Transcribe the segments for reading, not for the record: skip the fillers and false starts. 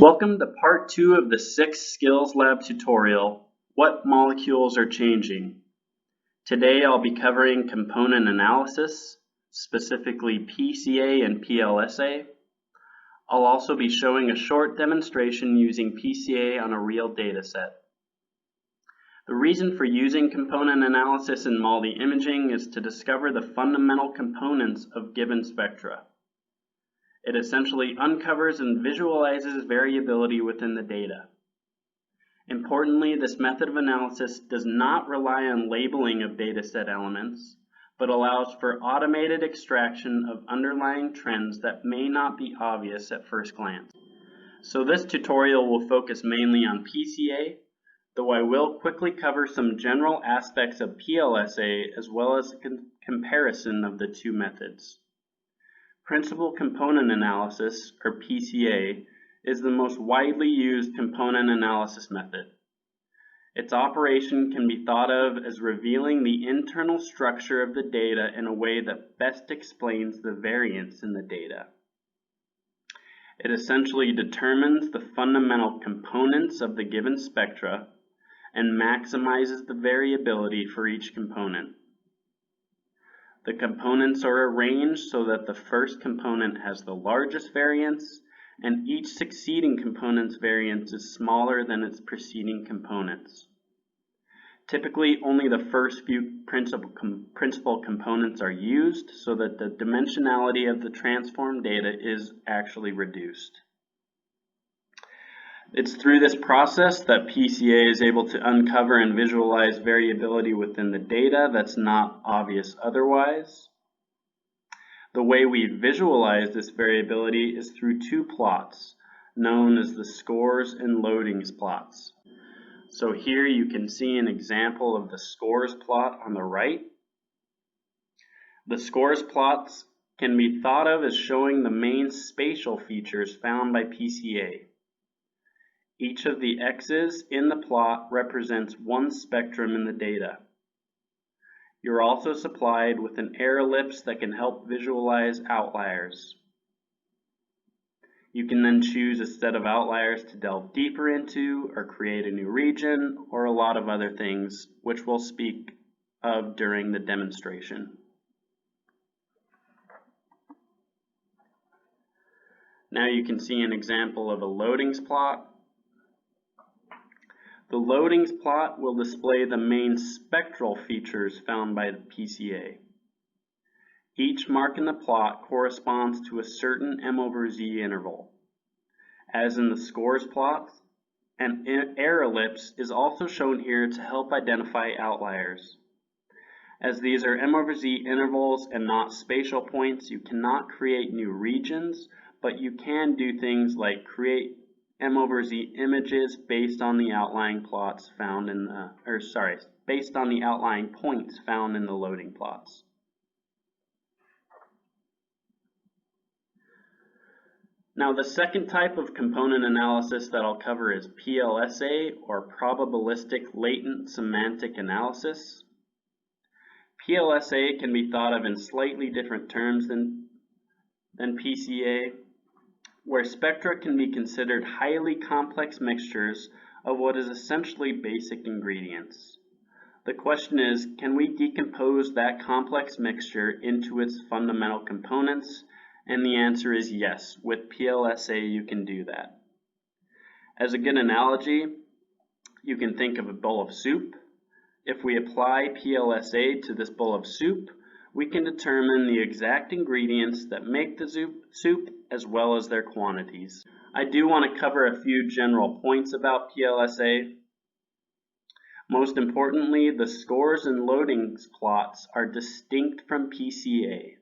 Welcome to part 2 of the 6 Skills Lab tutorial, What Molecules Are Changing. Today I'll be covering component analysis, specifically PCA and PLSA. I'll also be showing a short demonstration using PCA on a real data set. The reason for using component analysis in MALDI imaging is to discover the fundamental components of given spectra. It essentially uncovers and visualizes variability within the data. Importantly, this method of analysis does not rely on labeling of dataset elements, but allows for automated extraction of underlying trends that may not be obvious at first glance. So this tutorial will focus mainly on PCA, though I will quickly cover some general aspects of PLSA as well as a comparison of the two methods. Principal component analysis, or PCA, is the most widely used component analysis method. Its operation can be thought of as revealing the internal structure of the data in a way that best explains the variance in the data. It essentially determines the fundamental components of the given spectra and maximizes the variability for each component. The components are arranged so that the first component has the largest variance, and each succeeding component's variance is smaller than its preceding components. Typically, only the first few principal components are used so that the dimensionality of the transformed data is actually reduced. It's through this process that PCA is able to uncover and visualize variability within the data that's not obvious otherwise. The way we visualize this variability is through two plots, known as the scores and loadings plots. So here you can see an example of the scores plot on the right. The scores plots can be thought of as showing the main spatial features found by PCA. Each of the x's in the plot represents one spectrum in the data. You're also supplied with an error ellipse that can help visualize outliers. You can then choose a set of outliers to delve deeper into, or create a new region, or a lot of other things, which we'll speak of during the demonstration. Now you can see an example of a loadings plot. The loadings plot will display the main spectral features found by the PCA. Each mark in the plot corresponds to a certain m/z interval. As in the scores plot, an error ellipse is also shown here to help identify outliers. As these are m/z intervals and not spatial points, you cannot create new regions, but you can do things like create m/z images based on the outlying plots found in the, based on the outlying points found in the loading plots. Now the second type of component analysis that I'll cover is PLSA, or probabilistic latent semantic analysis. PLSA can be thought of in slightly different terms than PCA, where spectra can be considered highly complex mixtures of what is essentially basic ingredients. The question is, can we decompose that complex mixture into its fundamental components? And the answer is yes. With PLSA, you can do that. As a good analogy, you can think of a bowl of soup. If we apply PLSA to this bowl of soup, we can determine the exact ingredients that make the soup as well as their quantities. I do want to cover a few general points about PLSA. Most importantly, the scores and loadings plots are distinct from PCA.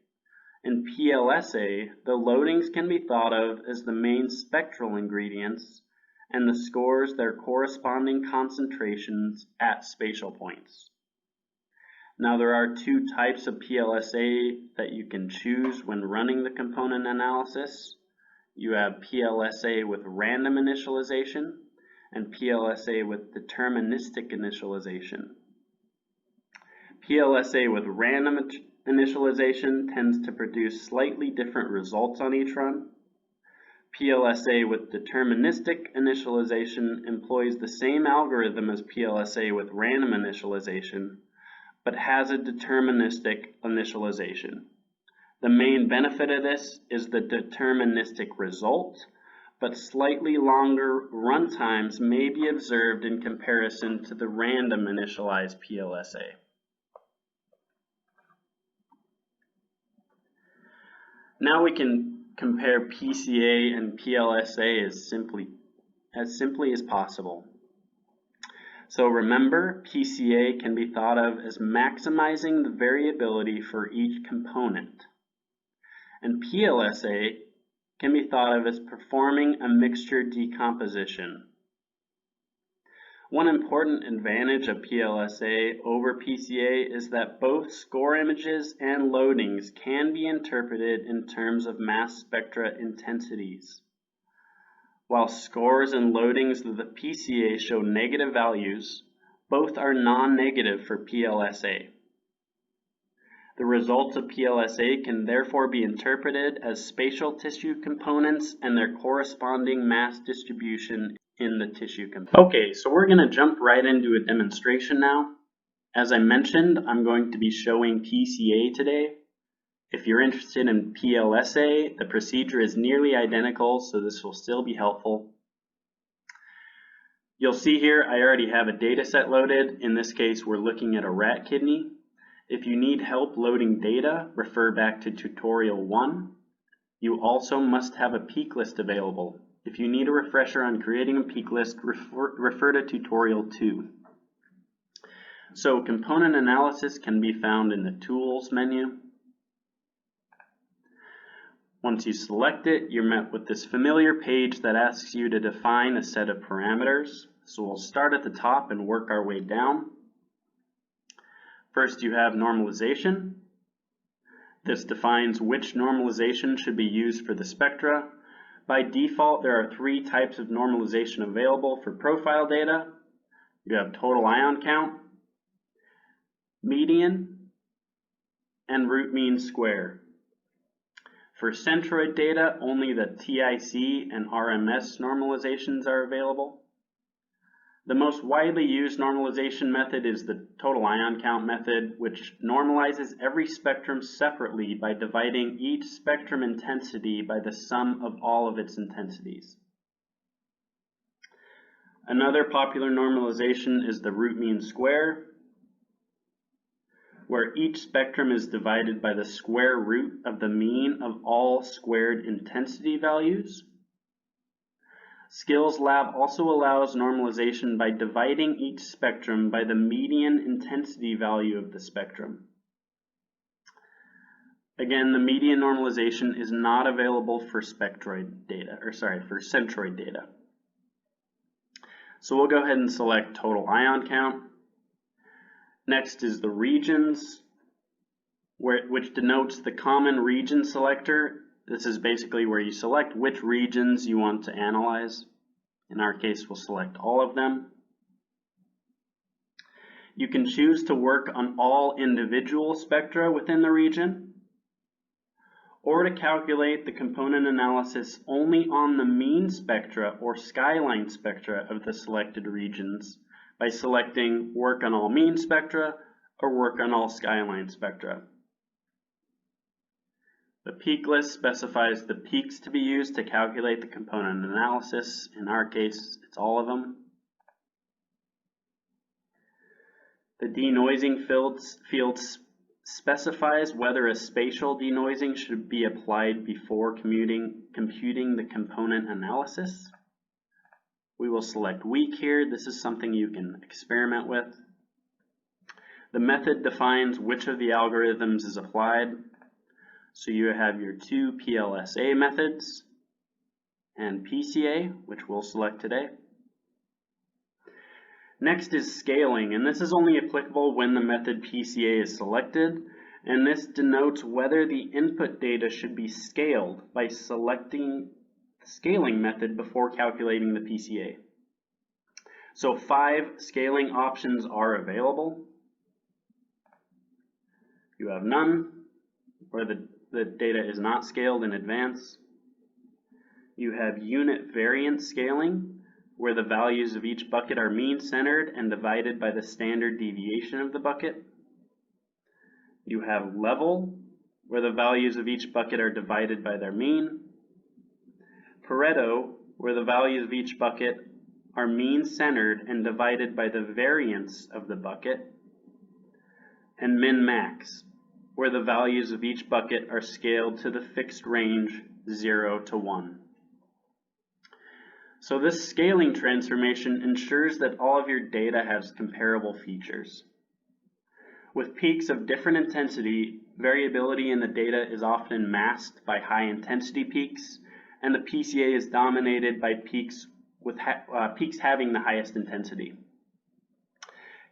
In PLSA, the loadings can be thought of as the main spectral ingredients, and the scores their corresponding concentrations at spatial points. Now there are two types of PLSA that you can choose when running the component analysis. You have PLSA with random initialization and PLSA with deterministic initialization. PLSA with random initialization tends to produce slightly different results on each run. PLSA with deterministic initialization employs the same algorithm as PLSA with random initialization, but has a deterministic initialization. The main benefit of this is the deterministic result, but slightly longer runtimes may be observed in comparison to the random initialized PLSA. Now we can compare PCA and PLSA as simply as possible. So remember, PCA can be thought of as maximizing the variability for each component, and PLSA can be thought of as performing a mixture decomposition. One important advantage of PLSA over PCA is that both score images and loadings can be interpreted in terms of mass spectra intensities. While scores and loadings of the PCA show negative values, both are non-negative for PLSA. The results of PLSA can therefore be interpreted as spatial tissue components and their corresponding mass distribution in the tissue component. Okay, so we're going to jump right into a demonstration now. As I mentioned, I'm going to be showing PCA today. If you're interested in PLSA, the procedure is nearly identical, so this will still be helpful. You'll see here I already have a data set loaded. In this case, we're looking at a rat kidney. If you need help loading data, refer back to tutorial 1. You also must have a peak list available. If you need a refresher on creating a peak list, refer to tutorial 2. So component analysis can be found in the Tools menu. Once you select it, you're met with this familiar page that asks you to define a set of parameters. So we'll start at the top and work our way down. First, you have normalization. This defines which normalization should be used for the spectra. By default, there are 3 types of normalization available for profile data. You have total ion count, median, and root mean square. For centroid data, only the TIC and RMS normalizations are available. The most widely used normalization method is the total ion count method, which normalizes every spectrum separately by dividing each spectrum intensity by the sum of all of its intensities. Another popular normalization is the root mean square, where each spectrum is divided by the square root of the mean of all squared intensity values. Skills Lab also allows normalization by dividing each spectrum by the median intensity value of the spectrum. Again, the median normalization is not available for centroid data. So we'll go ahead and select total ion count. Next is the regions, which denotes the common region selector. This is basically where you select which regions you want to analyze. In our case, we'll select all of them. You can choose to work on all individual spectra within the region, or to calculate the component analysis only on the mean spectra or skyline spectra of the selected regions by selecting Work on All Mean Spectra or Work on All Skyline Spectra. The peak list specifies the peaks to be used to calculate the component analysis. In our case, it's all of them. The denoising field specifies whether a spatial denoising should be applied before computing the component analysis. We will select weak here. This is something you can experiment with. The method defines which of the algorithms is applied. So you have your 2 PLSA methods and PCA, which we'll select today. Next is scaling, and this is only applicable when the method PCA is selected, and this denotes whether the input data should be scaled by selecting the scaling method before calculating the PCA. So 5 scaling options are available. You have none, where the data is not scaled in advance. You have unit variance scaling, where the values of each bucket are mean-centered and divided by the standard deviation of the bucket. You have level, where the values of each bucket are divided by their mean. Pareto, where the values of each bucket are mean-centered and divided by the variance of the bucket. And min-max, where the values of each bucket are scaled to the fixed range 0 to 1. So this scaling transformation ensures that all of your data has comparable features. With peaks of different intensity, variability in the data is often masked by high intensity peaks, and the PCA is dominated by peaks with peaks having the highest intensity.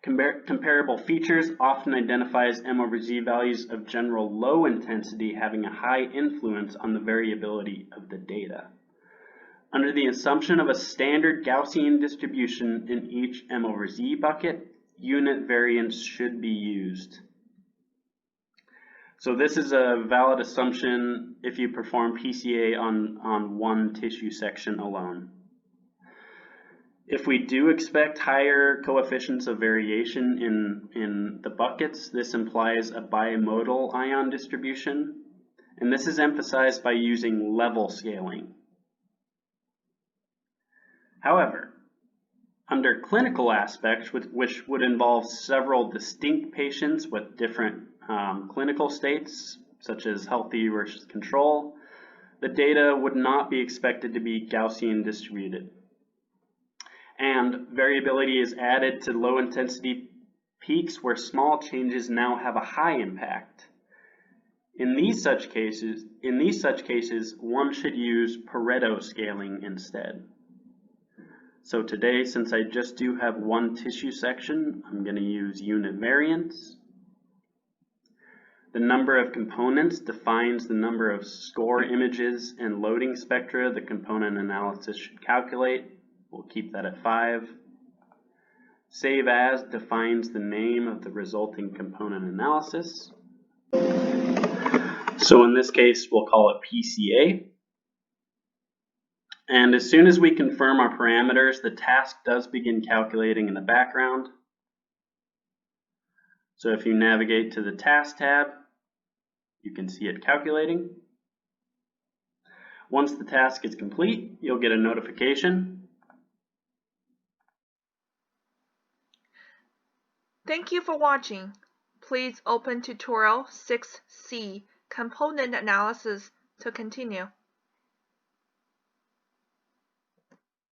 Comparable features often identifies M/Z values of general low intensity having a high influence on the variability of the data. Under the assumption of a standard Gaussian distribution in each M/Z bucket, unit variance should be used. So this is a valid assumption if you perform PCA on one tissue section alone. If we do expect higher coefficients of variation in the buckets, this implies a bimodal ion distribution, and this is emphasized by using level scaling. However, under clinical aspects, which would involve several distinct patients with different clinical states, such as healthy versus control, the data would not be expected to be Gaussian distributed. And variability is added to low intensity peaks where small changes now have a high impact. In such cases, one should use Pareto scaling instead. So today, since I just do have one tissue section, I'm going to use unit variance. The number of components defines the number of score images and loading spectra the component analysis should calculate. We'll keep that at 5. Save as defines the name of the resulting component analysis. So in this case, we'll call it PCA. And as soon as we confirm our parameters, the task does begin calculating in the background. So if you navigate to the Task tab, you can see it calculating. Once the task is complete, you'll get a notification. Thank you for watching. Please open Tutorial 6C, Component Analysis, to continue.